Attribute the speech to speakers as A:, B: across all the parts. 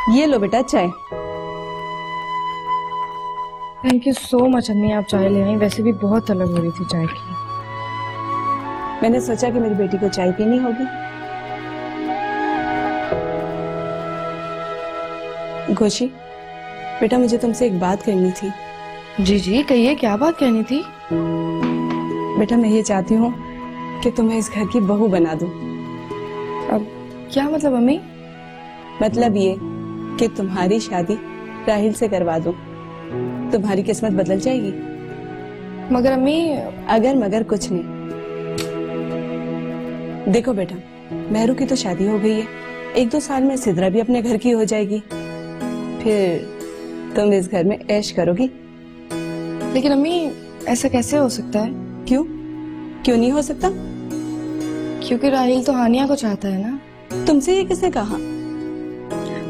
A: ये लो बेटा चाय।
B: थैंक यू सो मच अम्मी, आप चाय ले आई। वैसे भी बहुत तलब हो रही थी चाय की।
A: मैंने सोचा कि मेरी बेटी को चाय पीनी होगी। खुशी बेटा, मुझे तुमसे एक बात करनी थी।
B: जी जी कहिए, क्या बात कहनी थी?
A: बेटा मैं ये चाहती हूँ कि तुम्हें इस घर की बहू बना दूं।
B: अब क्या मतलब अम्मी?
A: मतलब ये कि तुम्हारी शादी राहिल से करवा दूं। तुम्हारी किस्मत बदल जाएगी।
B: मगर अम्मी।
A: अगर मगर कुछ नहीं। देखो बेटा, मेहरू की तो शादी हो गई है। 1-2 साल में सिद्रा भी अपने घर की हो जाएगी। फिर तुम इस घर में ऐश करोगी।
B: लेकिन अम्मी, ऐसा कैसे हो सकता है?
A: क्यों क्यों नहीं हो सकता?
B: क्योंकि राहिल तो हानिया को चाहता है ना।
A: तुमसे ये किसने कहा?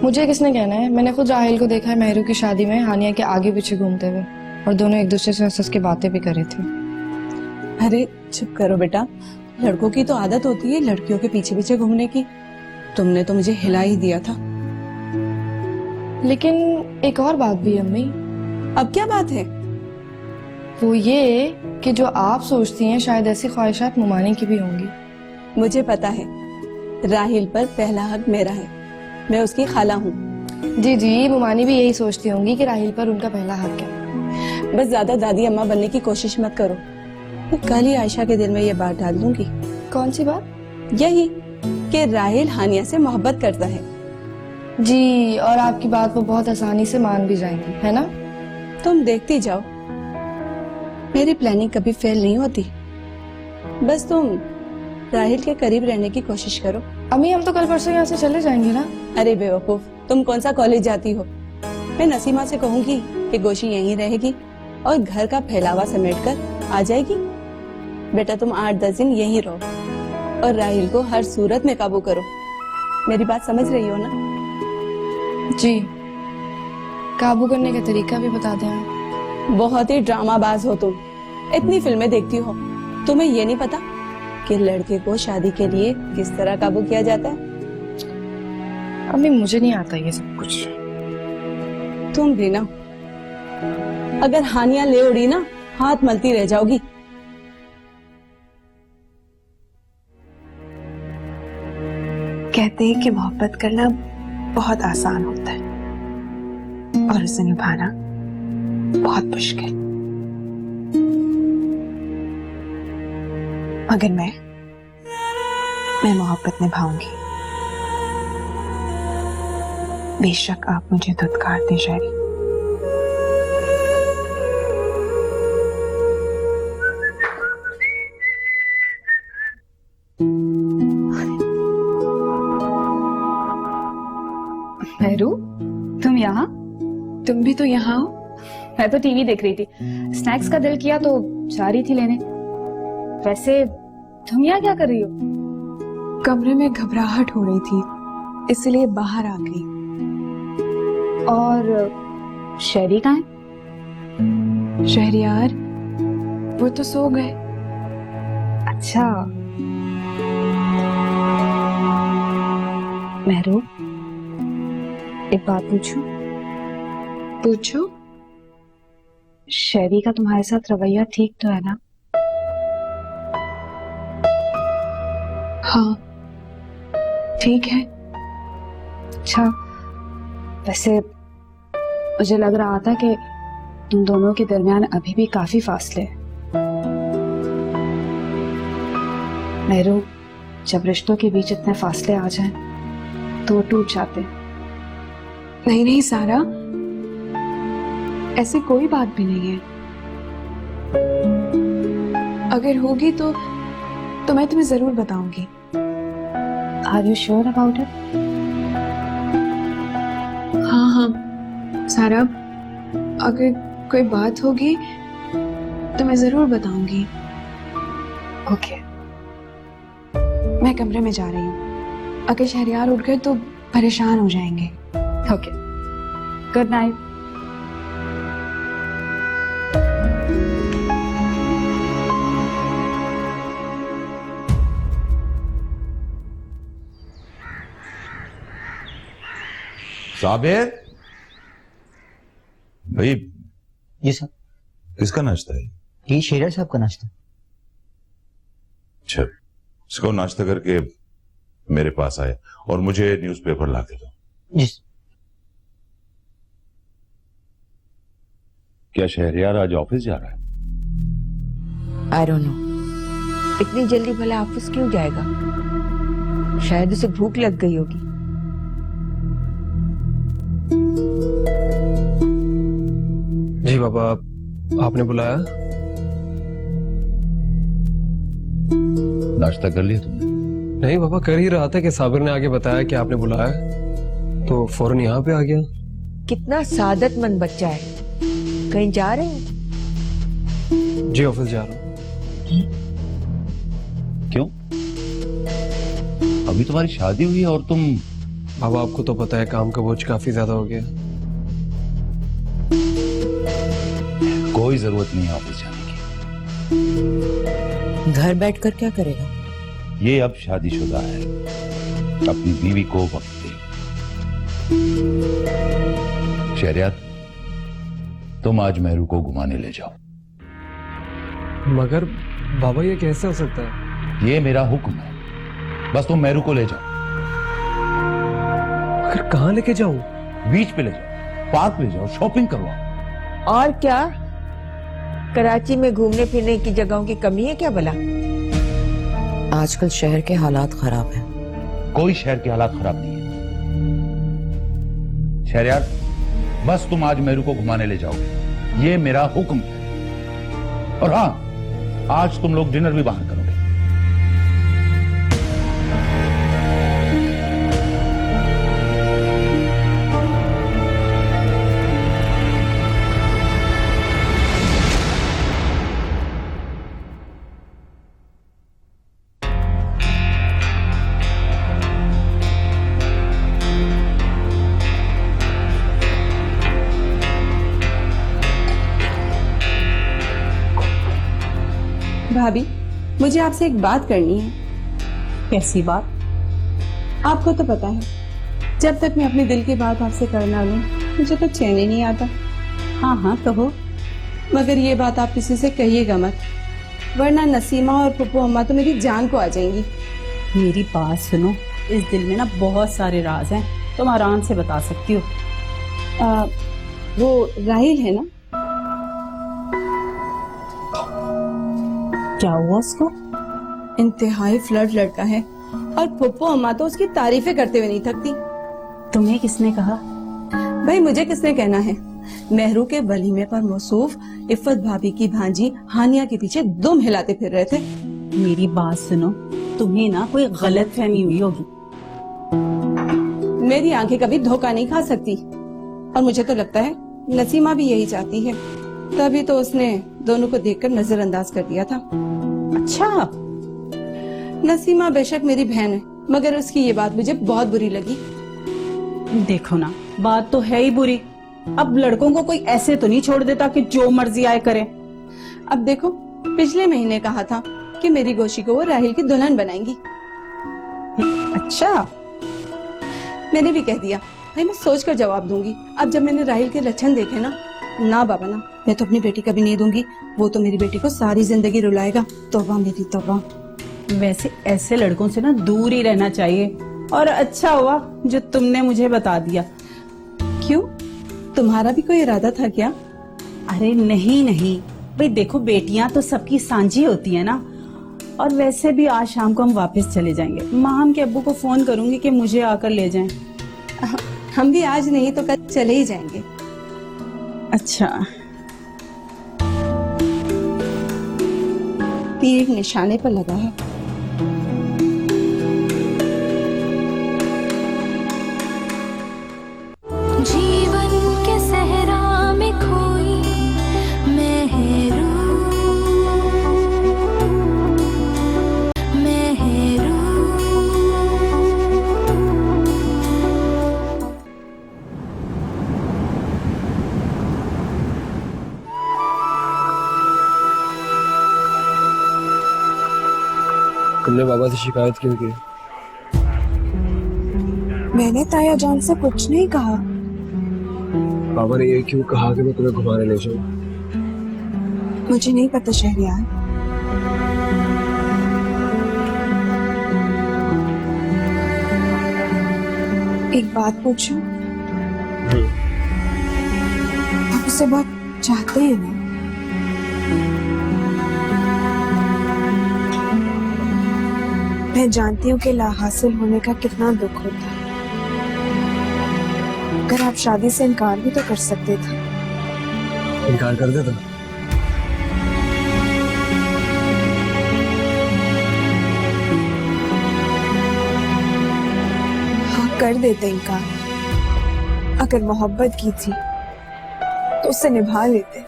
B: मुझे किसने कहना है? मैंने खुद राहिल को देखा है मेहरू की शादी में हानिया के आगे पीछे घूमते हुए, और दोनों एक दूसरे से हंस के बातें भी कर रहे थे।
A: अरे चुप करो बेटा, लड़कों की तो आदत होती है लड़कियों के पीछे पीछे घूमने की। तुमने तो मुझे हिला ही दिया था।
B: लेकिन एक और बात भी है अम्मी।
A: अब क्या बात है?
B: वो ये कि जो आप सोचती हैं शायद ऐसी ख्वाहिशात मुमानी की भी होंगी।
A: मुझे पता है, राहिल पर पहला हक मेरा है। मैं उसकी खाला हूँ।
B: जी जी, मुमानी भी यही सोचती होंगी कि राहिल पर उनका पहला हक है।
A: बस ज्यादा दादी अम्मा बनने की कोशिश मत करो। मैं कल ही आयशा के दिल में ये बात डाल दूंगी।
B: कौन सी बात?
A: यही कि राहिल हानिया से मोहब्बत करता है।
B: जी, और आपकी बात वो बहुत आसानी से मान भी जाएंगी, है ना?
A: तुम देखती जाओ, मेरी प्लानिंग कभी फेल नहीं होती। बस तुम राहिल के करीब रहने की कोशिश करो।
B: अम्मी, हम तो कल परसों यहाँ से चले जाएंगे ना।
A: अरे बेवकूफ, तुम कौन सा कॉलेज जाती हो? मैं नसीमा से कहूंगी कि गोशी यहीं रहेगी और घर का फैलावा समेट कर आ जाएगी। बेटा तुम 8-10 दिन यहीं रहो और राहिल को हर सूरत में काबू करो। मेरी बात समझ रही हो ना?
B: जी, काबू करने का तरीका भी बता दें आप।
A: बहुत ही ड्रामाबाज हो तुम। इतनी फिल्में देखती हो, तुम्हें ये नहीं पता कि लड़के को शादी के लिए किस तरह काबू किया जाता है?
B: अम्मी, मुझे नहीं आता ये सब कुछ।
A: तुम भी ना, अगर हानिया ले उड़ी ना, हाथ मलती रह जाओगी।
C: कहते हैं कि मोहब्बत करना बहुत आसान होता है और उसे निभाना बहुत मुश्किल। मगर मैं मोहब्बत निभाऊंगी। बेशक आप मुझे धुतकार दें शहरी।
D: मेहरू, तुम यहाँ?
C: तुम भी तो यहाँ हो?
D: मैं तो टीवी देख रही थी। स्नैक्स का दिल किया तो जा रही थी लेने। वैसे तुम यहाँ क्या कर रही हो?
C: कमरे में घबराहट हो रही थी, इसलिए बाहर आ गई।
D: और शहरी कहाँ है?
C: शहरियार वो तो सो गए।
D: अच्छा। मेहरू, एक बात पूछूं?
C: पूछो।
D: शहरी का तुम्हारे साथ रवैया ठीक तो है ना?
C: हाँ ठीक है।
D: अच्छा, वैसे मुझे लग रहा था कि तुम दोनों के दरमियान अभी भी काफी फासले हैं। मेहरू, जब रिश्तों के बीच इतने फासले आ जाएं, तो वो टूट जाते हैं।
C: नहीं नहीं सारा, ऐसी कोई बात भी नहीं है। अगर होगी तो मैं तुम्हें जरूर बताऊंगी।
D: Are you sure about it?
C: हाँ हाँ सारा, अगर कोई बात होगी तो मैं जरूर बताऊंगी।
D: ओके।
C: मैं कमरे में जा रही हूँ। अगर शहरियार उठ गए तो परेशान हो जाएंगे।
D: Okay, good night.
E: साबिर भाई,
F: जी साहब,
E: किसका नाश्ता है?
F: ये शेरा साहब का नाश्ता।
E: अच्छा, इसको नाश्ता करके मेरे पास आए और मुझे न्यूज़पेपर ला के दो।
F: जी।
E: क्या शहरयार आज ऑफिस जा रहा है?
G: आई डोंट नो, इतनी जल्दी भला ऑफिस क्यों जाएगा? शायद उसे भूख लग गई होगी।
H: जी बाबा, आपने बुलाया?
E: नाश्ता कर लिया तुमने?
H: नहीं बाबा, कर ही रहा था कि साबिर ने आगे बताया कि आपने बुलाया, तो फौरन यहाँ पे आ गया।
G: कितना सादतमंद बच्चा है। कहीं जा रहे हैं?
H: जी ऑफिस जा रहा हूँ।
E: क्यों? अभी तुम्हारी शादी हुई है और तुम?
H: बाबा आपको तो पता है काम का बोझ काफी ज्यादा हो गया।
E: कोई जरूरत नहीं है ऑफिस जाने की।
G: घर बैठकर क्या करेगा?
E: ये अब शादीशुदा है, अपनी बीवी को वक्त दे। शहरयार, तुम आज मेहरू को घुमाने ले जाओ।
H: मगर बाबा ये कैसे हो सकता है?
E: ये मेरा हुक्म है, बस तुम मेहरू को ले जाओ।
H: मगर कहाँ लेके जाऊं?
E: बीच पे ले जाओ, पार्क ले जाओ, शॉपिंग करवाओ।
G: और क्या, कराची में घूमने फिरने की जगहों की कमी है क्या भला? आजकल शहर के हालात खराब हैं।
E: कोई शहर के हालात खराब नहीं है। शहरयार, बस तुम आज मेहरू को घुमाने ले जाओ, ये मेरा हुक्म है। और हाँ, आज तुम लोग डिनर भी बाहर करोगे।
A: भाभी, मुझे आपसे एक बात करनी है।
I: कैसी बात?
A: आपको तो पता है, जब तक मैं अपने दिल की बात आपसे करना लूं, मुझे तो चैन ही नहीं आता।
I: हाँ हाँ कहो।
A: मगर ये बात आप किसी से कहिएगा मत, वरना नसीमा और पप्पू अम्मा तो मेरी जान को आ जाएंगी।
I: मेरी बात सुनो, इस दिल में ना बहुत सारे राज हैं, तुम आराम से बता सकती हो।
A: वो राहिल है ना?
I: क्या हुआ उसको?
A: इंतहाई फ्लर्ट लड़का है और पप्पू अम्मा तो उसकी तारीफें करते हुए नहीं थकती।
I: तुम्हें किसने कहा?
A: भाई मुझे किसने कहना है, मेहरू के वलीमे पर मौसूफ इफ़त भाभी की भांजी हानिया के पीछे दुम हिलाते फिर रहे थे।
I: मेरी बात सुनो, तुम्हें ना कोई गलत फहमी हुई होगी।
A: मेरी आंखें कभी धोखा नहीं खा सकती, और मुझे तो लगता है नसीमा भी यही चाहती है, तभी तो उसने दोनों को देखकर नजरअंदाज कर दिया था।
I: अच्छा,
A: नसीमा बेशक मेरी बहन है, मगर उसकी ये बात मुझे बहुत बुरी लगी।
I: देखो ना, बात तो है ही बुरी। अब लड़कों को कोई ऐसे तो नहीं छोड़ देता कि जो मर्जी आए करे।
A: अब देखो, पिछले महीने कहा था कि मेरी गोशी को वो राहिल की दुल्हन बनाएंगी।
I: अच्छा,
A: मैंने भी कह दिया भाई मैं सोच कर जवाब दूंगी। अब जब मैंने राहिल के लक्षण देखे ना बाबा ना, मैं तो अपनी बेटी कभी नहीं दूंगी। वो तो मेरी बेटी को सारी जिंदगी रुलाएगा। तौबा मेरी तौबा।
I: वैसे ऐसे लड़कों से ना दूर ही रहना चाहिए, और अच्छा हुआ जो तुमने मुझे बता दिया।
A: क्यों, तुम्हारा भी कोई इरादा था क्या?
I: अरे नहीं नहीं भाई, देखो बेटियां तो सबकी सांझी होती है ना। और वैसे भी आज शाम को हम वापस चले जाएंगे। माम के अब्बू को फोन करूंगी कि मुझे आकर ले जाएं।
A: हम भी आज नहीं तो कल चले ही जाएंगे।
I: अच्छा,
A: तीर निशाने पर लगा है।
J: जीवन के सहरा में खोई मेहरू, मेहरू।
H: तुमने बाबा से शिकायत क्यों की?
C: मैंने ताया जान से कुछ नहीं कहा।
H: बाबा ने ये क्यों कहा कि मैं तुम्हें घुमाने ले जाऊं?
C: मुझे नहीं पता शहरियार। एक बात पूछूं? आप उसे बहुत चाहते हैं ना? मैं जानती हूँ कि ला हासिल होने का कितना दुख होता है। अगर आप शादी से इनकार भी तो कर सकते थे।
H: इनकार कर देता।
C: हाँ, कर देते इनकार। अगर मोहब्बत की थी तो उसे निभा लेते।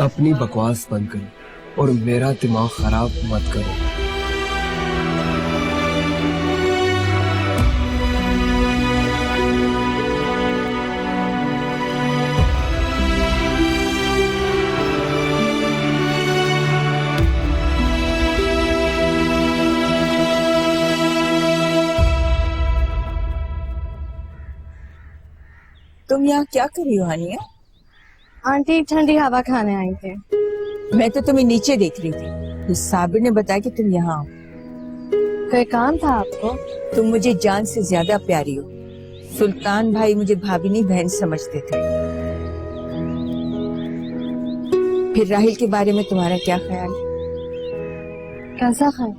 H: अपनी बकवास बंद करो और मेरा दिमाग खराब मत करो।
G: तुम यहाँ क्या कर रही हो हानिया?
B: आंटी ठंडी हवा खाने आई थे।
G: मैं तो तुम्हें नीचे देख रही थी, तो साबिर ने बताया कि तुम यहाँ आओ।
B: कोई काम था आपको?
G: तुम मुझे जान से ज्यादा प्यारी हो। सुल्तान भाई मुझे भाभी नहीं बहन समझते थे। फिर राहिल के बारे में तुम्हारा क्या ख्याल है?
B: कैसा ख्याल?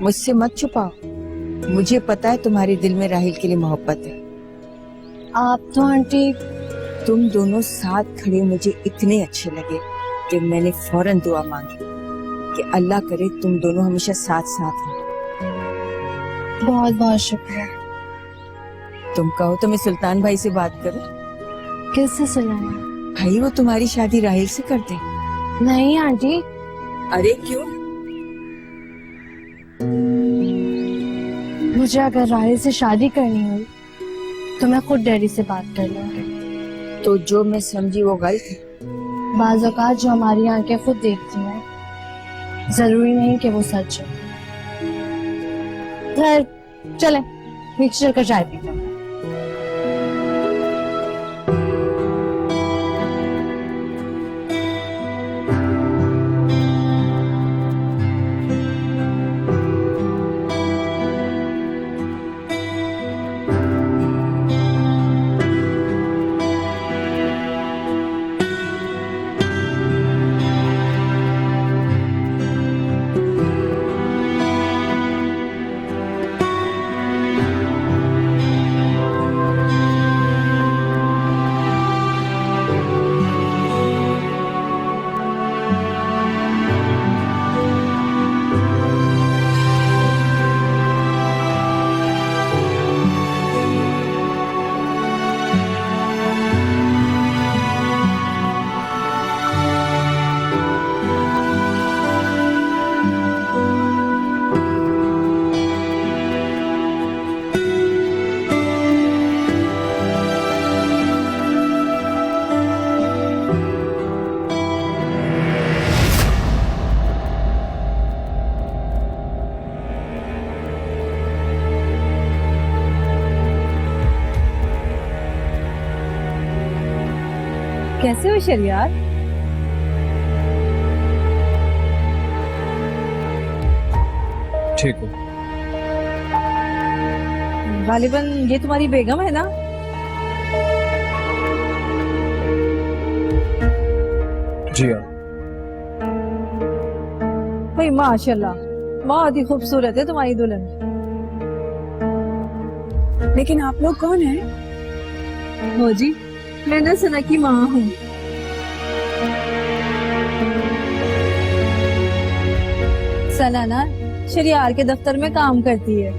G: मुझसे मत छुपाओ, मुझे पता है तुम्हारे दिल में राहिल के लिए मोहब्बत है।
B: आप तो आंटी
G: तुम दोनों साथ खड़े मुझे इतने अच्छे लगे कि मैंने फौरन दुआ मांगी कि अल्लाह करे तुम दोनों हमेशा साथ साथ रहो।
B: बहुत बहुत शुक्रिया।
G: तुम कहो तो मैं सुल्तान भाई से बात करूं?
B: किससे सुनाया?
G: भाई वो तुम्हारी शादी राहिल से कर दे।
B: नहीं आंटी।
G: अरे क्यों?
B: मुझे अगर राहिल से शादी करनी हुई तो मैं खुद डैडी से बात कर लूंगी।
G: तो जो मैं समझी वो गलत है।
B: बाज़ औक़ात जो हमारी आंखें खुद देखती हैं जरूरी नहीं कि वो सच है। खैर चले नीचे चलकर चाय पीते हैं।
I: कैसे हो शहरियार?
H: ठीक हो?
I: गालिबन ये तुम्हारी बेगम है ना?
H: जी हाँ।
I: भाई माशाल्लाह बहुत ही खूबसूरत है तुम्हारी दुल्हन।
C: लेकिन आप लोग कौन हैं?
I: हो जी, मैं ना सना की माँ हूँ। सना ना शहरियार के दफ्तर में काम करती है।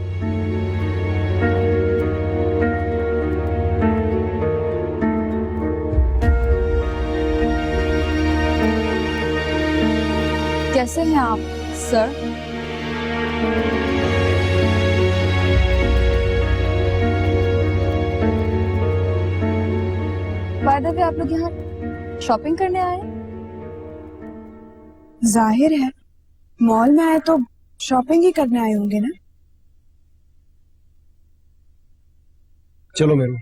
B: कैसे हैं आप सर? बाय द वे आप लोग यहाँ शॉपिंग करने आए?
C: जाहिर है मॉल में आए तो शॉपिंग ही करने आए होंगे ना।
H: चलो मेरू।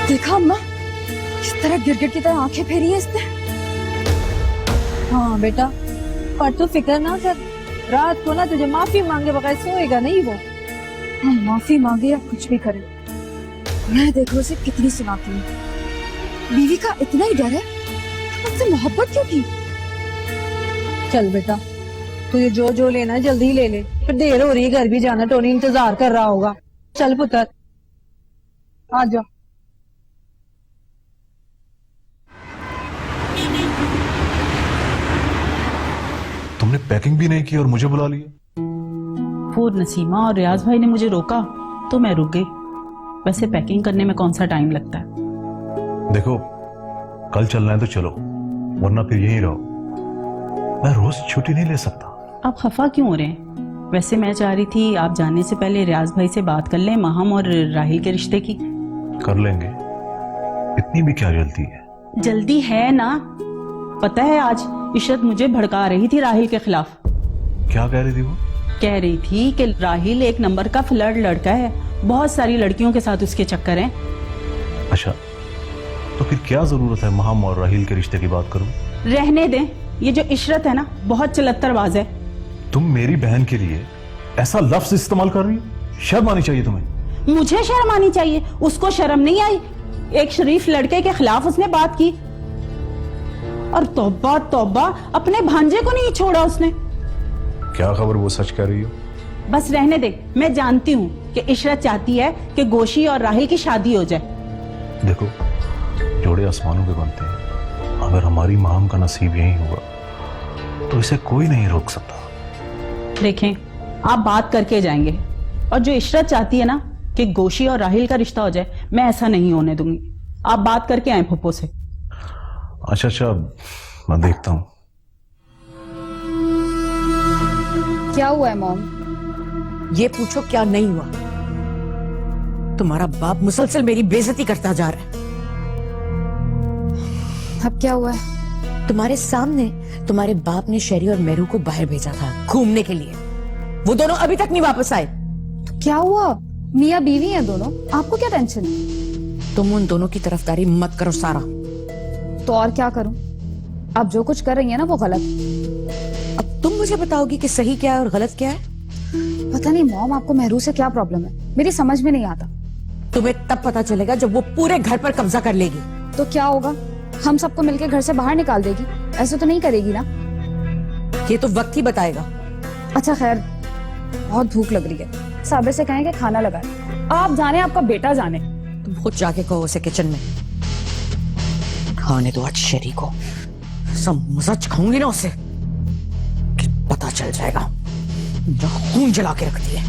B: देखा अम्मा, किस तरह गिरगिट की तरह आंखें फेरी है इसने।
I: हाँ बेटा, पर तू फिक्र ना कर, रात को ना तुझे माफी मांगे बगैर सोएगा नहीं वो।
B: हाँ, माफी मांगे या कुछ भी करे, मैं देखो उसे कितनी सुनाती हूँ। बीवी का इतना ही डर है, मुझसे मोहब्बत क्यों की?
I: चल बेटा, तुझे जो जो लेना है जल्दी ले ले, फिर देर हो रही है, घर भी जाना, टोनी इंतजार कर रहा होगा। चल पुत्र, आ जा।
K: तुमने पैकिंग भी नहीं की और मुझे बुला लिया।
I: वो नसीमा और रियाज भाई ने मुझे रोका तो मैं रुक गई। वैसे पैकिंग करने में कौन सा टाइम लगता है।
K: देखो, कल चलना है तो चलो, वरना फिर यहीं रहो। मैं रोज छुट्टी नहीं ले सकता।
I: आप खफा क्यों हो रहे हैं? वैसे मैं चाह रही थी आप जाने से पहले रियाज भाई से बात कर लें माहम और राहिल के रिश्ते की।
K: कर लेंगे, इतनी भी क्या जल्दी है?
I: जल्दी है ना। पता है आज इशरत मुझे भड़का रही थी राहिल के खिलाफ।
K: क्या कह रही थी वो?
I: कह रही थी कि राहिल एक नंबर का फ्लर्ट लड़का है, बहुत सारी लड़कियों के साथ उसके चक्कर हैं।
K: अच्छा, तो फिर क्या जरूरत है महाम और राहिल के रिश्ते की बात करूं?
I: रहने दें, ये जो इशरत है ना बहुत चलत्तरबाज है।
K: तुम मेरी बहन के लिए ऐसा लफ्ज इस्तेमाल कर रही हो? शर्म आनी चाहिए तुम्हें।
I: मुझे शर्म आनी चाहिए, उसको शर्म नहीं आई। एक शरीफ लड़के के खिलाफ उसने बात की, और तौबा तौबा अपने भांजे को नहीं छोड़ा उसने।
K: क्या खबर वो सच कह रही हो?
I: बस रहने दे, मैं जानती हूँ कि इशरत चाहती है कि गोशी और राहिल की शादी हो जाए।
K: देखो, जोड़े आसमानों के बनते हैं। अगर हमारी महाम का नसीब यही हुआ तो इसे कोई नहीं रोक सकता।
I: देखें, आप बात करके जाएंगे, और जो इशरत चाहती है ना कि गोशी और राहिल का रिश्ता हो जाए, मैं ऐसा नहीं होने दूंगी। आप बात करके आए फुप्पो से।
K: अच्छा, मैं देखता हूं।
B: क्या हुआ है मॉम?
G: ये पूछो क्या नहीं हुआ। तुम्हारा बाप मुसलसल मेरी बेइज्जती करता जा रहा है।
B: अब क्या हुआ है?
G: तुम्हारे सामने तुम्हारे बाप ने शेरी और मेरू को बाहर भेजा था घूमने के लिए। वो दोनों अभी तक नहीं वापस आए।
B: तो क्या हुआ? मियाँ बीवी हैं दोनों, आपको क्या टेंशन है?
G: तुम उन दोनों की तरफदारी मत करो सारा।
B: तो और क्या करूं? आप जो कुछ कर रही हैं ना वो गलत।
G: अब तुम मुझे बताओगी कि सही क्या है और गलत क्या है?
B: पता नहीं मॉम, आपको मेहरू से क्या प्रॉब्लम है, मेरी समझ में नहीं आता।
G: तुम्हें तब पता चलेगा जब वो पूरे घर पर कब्जा कर लेगी।
B: तो क्या होगा? हम सबको मिलकर घर से बाहर निकाल देगी? ऐसे तो नहीं करेगी ना?
G: ये तो वक्त ही बताएगा।
B: अच्छा खैर, बहुत भूख लग रही है, साबिर से कहें कि खाना लगाए। आप जाने, आपका बेटा जाने।
G: तुम खुद जाके कहो उसे किचन में खाने दो। आज शेरी को सब मजा चखाऊंगी ना उसे कि पता चल जाएगा जो खून जला के रखती है।